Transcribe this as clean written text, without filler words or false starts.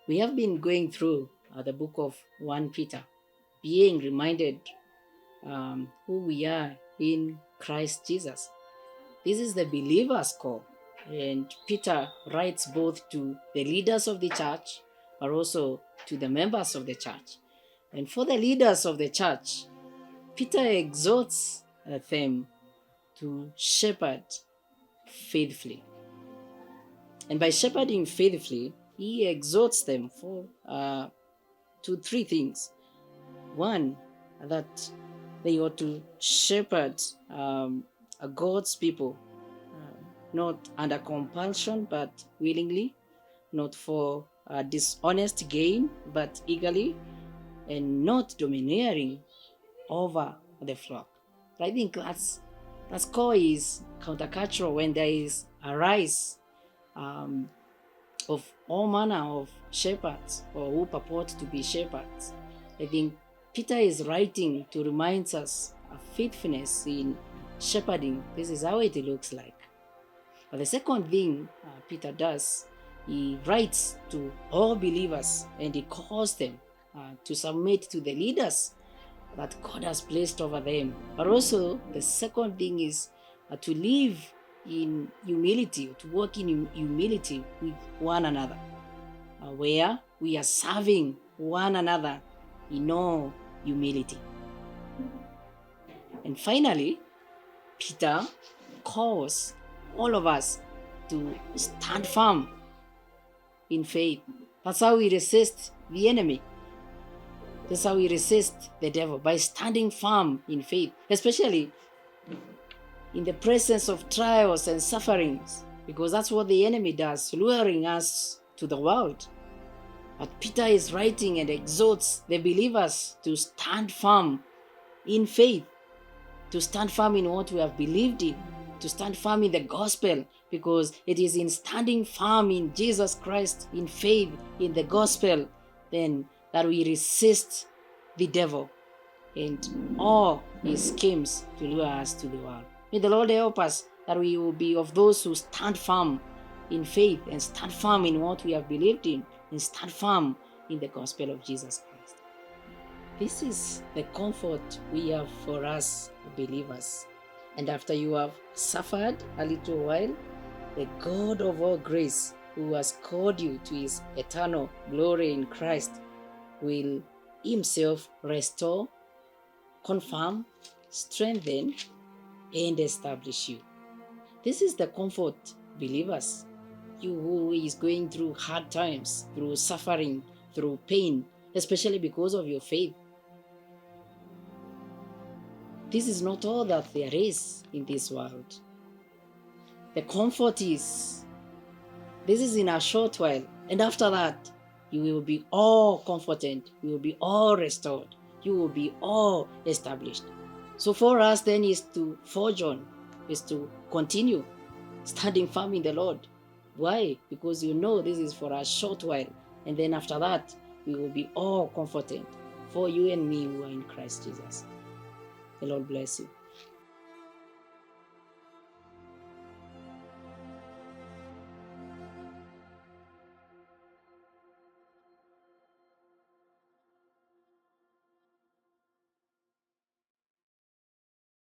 We have been going through the book of 1 Peter, being reminded who we are in Christ Jesus. This is the believer's call, and Peter writes both to the leaders of the church, but also to the members of the church. And for the leaders of the church, Peter exhorts them to shepherd faithfully. And by shepherding faithfully, he exhorts them to three things. One, that they ought to shepherd God's people, not under compulsion, but willingly, not for dishonest gain, but eagerly, and not domineering over the flock. But I think that's core is countercultural when there is a rise of all manner of shepherds or who purport to be shepherds. I think Peter is writing to remind us of faithfulness in shepherding. This is how it looks like. But the second thing Peter does, he writes to all believers and he calls them to submit to the leaders that God has placed over them. But also, the second thing is to live in humility, to work in humility with one another, where we are serving one another in all humility. And finally, Peter calls all of us to stand firm in faith. That's how we resist the enemy. That's how we resist the devil, by standing firm in faith, especially in the presence of trials and sufferings, because that's what the enemy does, luring us to the world. But Peter is writing and exhorts the believers to stand firm in faith, to stand firm in what we have believed in, to stand firm in the gospel, because it is in standing firm in Jesus Christ, in faith, in the gospel, then that we resist the devil and all his schemes to lure us to the world. May the Lord help us that we will be of those who stand firm in faith and stand firm in what we have believed in and stand firm in the gospel of Jesus Christ. This is the comfort we have for us believers. And after you have suffered a little while, the God of all grace, who has called you to his eternal glory in Christ, will himself restore, confirm, strengthen, and establish you. This is the comfort, believers. You who is going through hard times, through suffering, through pain, especially because of your faith. This is not all that there is in this world. The comfort is, this is in a short while, and after that, you will be all comforted, you will be all restored, you will be all established. So for us then is to forge on, is to continue standing firm in the Lord. Why? Because you know this is for a short while, and then after that, we will be all comforted for you and me who are in Christ Jesus. The Lord bless you.